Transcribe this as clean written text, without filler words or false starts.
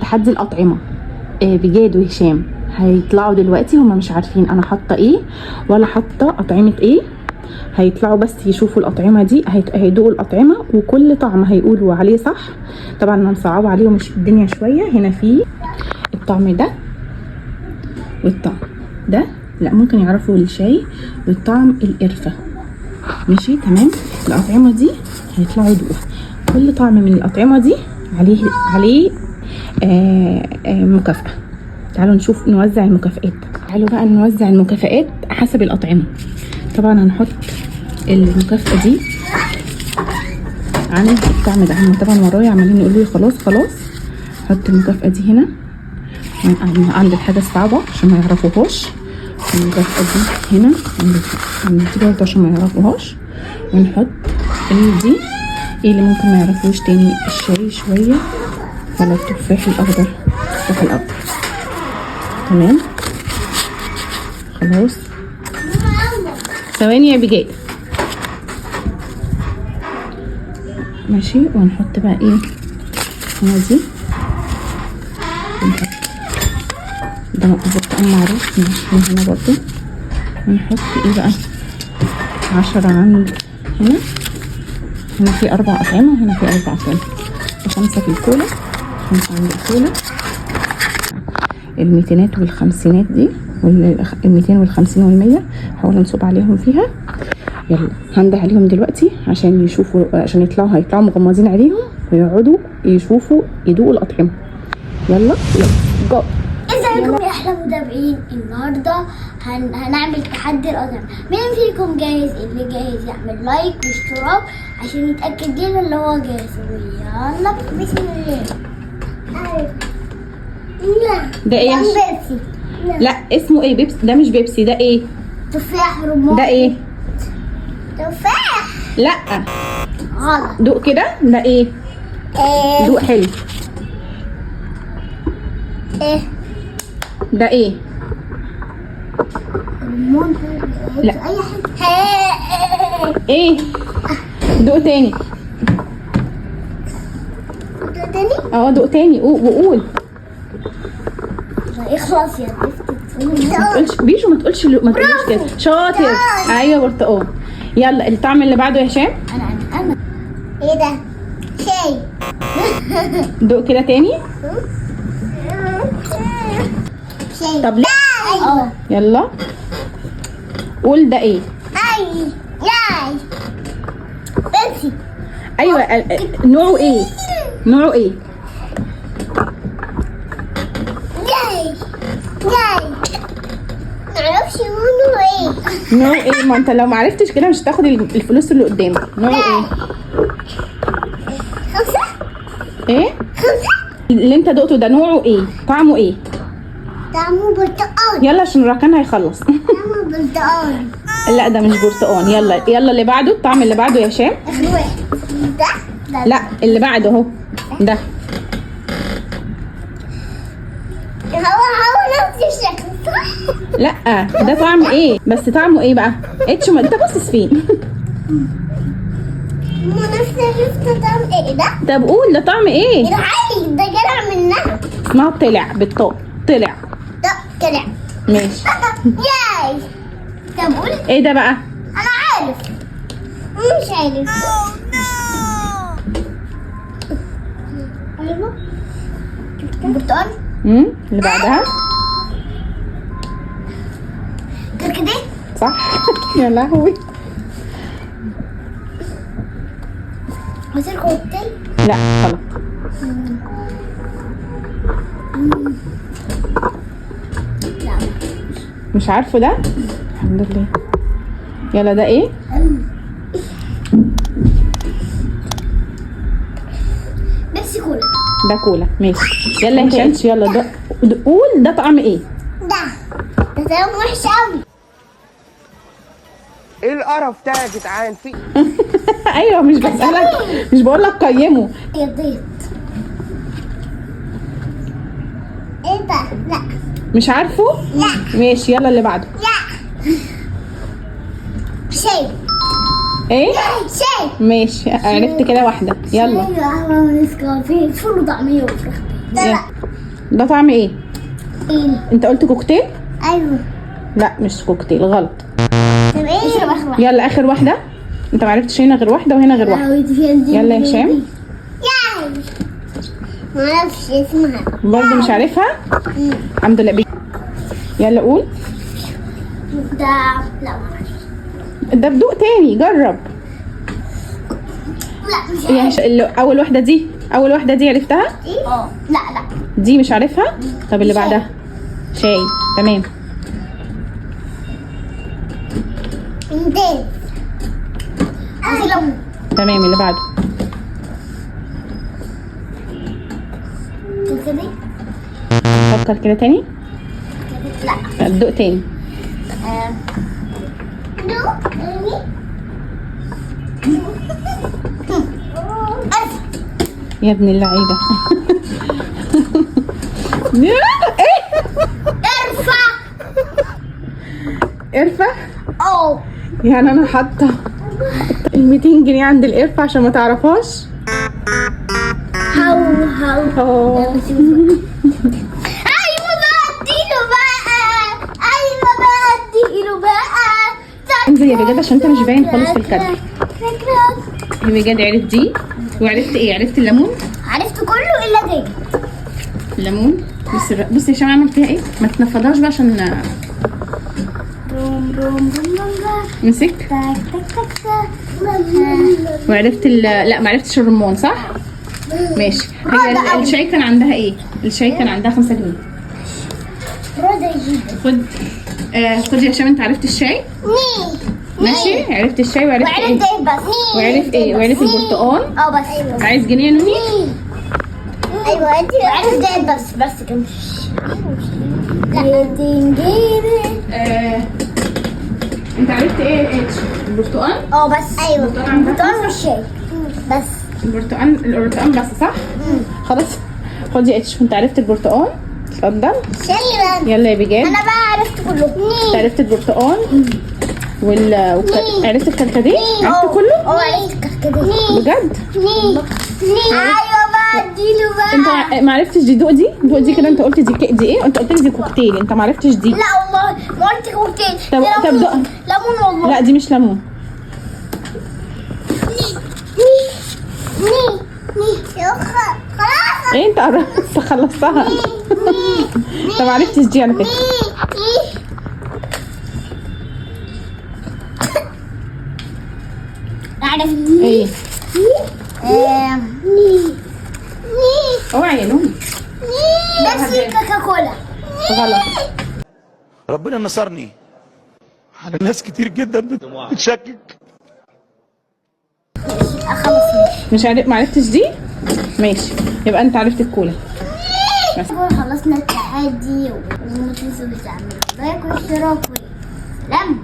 تحدي الأطعمة. بجاد وهشام هيطلعوا دلوقتي، هما مش عارفين انا حاطه ايه ولا حاطه اطعمه ايه. هيطلعوا بس يشوفوا الاطعمه دي، هيدوقوا الاطعمه وكل طعم هيقولوا عليه صح. طبعا انا مصعبه عليهم الدنيا شويه. هنا في الطعم ده والطعم ده، لا ممكن يعرفوا الشاي، والطعم القرفه. ماشي تمام. الاطعمه دي هيطلعوا يدوقوها، كل طعم من الاطعمه دي عليه مكافأة. تعالوا نشوف نوزع المكافآت. تعالوا بقى نوزع المكافآت حسب الأطعمة. طبعا هنحط المكافأة دي عن الطعم ده. هم طبعا ورايا عمالين يقولوا لي خلاص خلاص. حط المكافأة دي هنا عند الحاجة الصعبة عشان ما يعرفوهاش. المكافأة دي هنا عند دي برضه عشان ما يعرفوهاش. ونحط دي ايه اللي ممكن ما يعرفوش تاني، الشاي شوية ولا التفاح الأخضر. التفاح الأخضر تمام. خلاص ثواني يا بجاء. ماشي. ونحط بقى ايه هنا دي، ونحط ده برتقال معروف من هنا برضو. ونحط ايه بقى 10 عند هنا في 4 أطعمة وهنا في 4 أطعمة. 5 في الكولا، 5 عند الكولا. الميتينات والخمسينات دي، والميتين والخمسين والمية حاول نصب عليهم فيها. يلا هنده عليهم دلوقتي عشان يشوفوا، عشان هيطلعوا مغمضين عليهم ويقعدوا يشوفوا يدوقوا الأطعمة. يلا جو. ازيكم يا احلى متابعين. النهارده هنعمل تحدي الأطعمة. مين فيكم جاهز؟ اللي جاهز يعمل لايك واشتراك عشان يتأكد لنا اللي هو جاهز. يلا بسم الله. ده ايه؟ بيبسي. لا اسمه ايه؟ بيبسي ده مش بيبسي. ده ايه؟ تفاح رمان. ده ايه؟ تفاح. لا غلط. دوق كده. ده ايه؟ دوق حلو. ايه ده ايه؟ رمان. لا. اي حاجه. ايه؟ دوق تاني. ده تاني. دوق تاني وقول. يخلص يا بنتي. ما تقولش بيشو، ما تقولش كده. شاطر. ايوه برتقال. يلا الطعم اللي بعده يا هشام. انا ايه ده؟ شاي. دوق كده تاني. شاي. طب لا. يلا قول ده ايه؟ لاي. بيبسي. ايوه نوعه ايه؟ نوعه ايه؟ لاي. معرفش نوعه ايه. نوعه ايه؟ ما انت لو معرفتش كده مش هتاخد الفلوس اللي قدامك. نوعه ايه؟ 5. ايه؟ 5. اللي انت دقته ده نوعه ايه؟ طعمه ايه؟ طعمه برتقال. يلا عشان الركان هيخلص. طعمه برتقال. لا ده مش برتقال. يلا اللي بعده، الطعم اللي بعده يا هشام. اخر واحد. ده. لا اللي بعده اهو ده. هو نفس الشكل صح؟ لا ده طعم ايه؟ بس طعمه ايه بقى؟ ما انت باصص فين؟ مو نفس طعم ايه ده؟ طب قول ده طعم ايه؟ العيش ده جرع منها. اسمها طلع بالطاء. طلع. ده طلع. ماشي. ياي. طب قول. ايه ده بقى؟ انا عارف. مش عارف. ايوه. برتقال. اللي بعدها كده صح. يا لهوي. عصير كوكتيل. لا غلط. لا مش عارفه ده. الحمد لله. يلا ده ايه؟ بيبسي كولا. ده كولا. ماشي. يلا يا هشام يلا ده قول ده طعم ايه؟ ده طعم وحش قوي. ايه القرف ده يا جدعان؟ في ايوه مش بسألك، مش بقول لك قيمه. بيض. ايه ده؟ لا. مش عارفه؟ لا. ماشي يلا اللي بعده. لا. شاي. ايه؟ شاي. ماشي عرفت كده واحدة. يلا. شاي قهوة ونسكافيه فول وطعمية وفراخ. يلا. ده طعم ايه؟ ايه؟ انت قلت كوكتيل؟ ايوه. لا مش كوكتيل، غلط. طب ايه؟ اشرب اخر واحده. يلا اخر واحده. انت معرفتش هنا غير واحده وهنا غير واحده. يلا يا هشام. ياي. ما اعرفش اسمها. برضه مش عارفها. الحمد لله. يلا قول. ده لا ما اعرفش. ده بدوق تاني، جرب. لا مش يا عارف. اول واحده دي، اول واحده دي عرفتها؟ اه لا لا. دي مش عارفها. طب اللي شاي. بعدها شاي. تمام. ممتاز. تمام اللي بعده. كده فكر كده تاني. لا. دوق تاني. يا ابن اللعيبه. ايه؟ ارفع. قرفه؟ او يعني انا حاطه ال 200 جنيه عند القرفه عشان ما تعرفهاش. هاو هاو. اه ايوه بقى اديله بقى. ايوه بقى اديله بقى. انزل يا بجد عشان انت مش باين خالص في الكادر. فكرة. يا بجد عرفت دي وعرفت ايه؟ عرفت الليمون. عرفت كله الا دي. الليمون. بص يا هشام عمل فيها ايه؟ ما تنفضهاش بقى عشان بوم بوم بوم بوم. مسك. تك تك تك تك. وعرفت لا ما عرفتش الرمان صح؟ ماشي. هي ده أول. الشاي كان عندها ايه؟ الشاي كان عندها 5 جنيه. رضا يجيب. خد يا هشام، انت عرفت الشاي؟ ماشي. عرفت الشاي وعرفت وعرفت ايه؟ ايه بس؟ وعرفت ايه؟ وعرفت البرتقال. اه بس. ايوه. عايز جنيه يا نوني؟ ايوه انت وعرفت ايه بس كده. لا تنجيبي. انت عرفت ايه؟ البرتقال. اه بس. ايوه البرتقال والشاي بس. البرتقال بس صح؟ خلاص. خد يا اتش، انت عرفت البرتقال. اتفضل. شاي. يلا يا بجاد. انا بقى عرفت كله. انت عرفت البرتقال عرفت الكركديه؟ عرفت كله؟ اه عرفت الكركديه. بجد؟ ايوه بقى اديله بقى. انت ما عرفتش دي. دوق دي كده. انت قلت دي ايه؟ انت قلت لي دي كوكتيل. انت ما عرفتش دي. لا والله ما قلت كوكتيل. طب دوقها. ليمون والله. لا دي مش ليمون. خلاص. ايه انت قربت خلصتها. انت ما عرفتش دي على فكره. عرفت. ايه؟ اوعي يا نوني. بيبسي كوكاكولا. غلط. ربنا نصرني على ناس كتير جدا بتشكك. خلاص مش ما عرفتش دي؟ ماشي. يبقى انت عرفت الكولا. بس. خلصنا التحدي وما تنسوش تعملوا لايك واشتراك. لم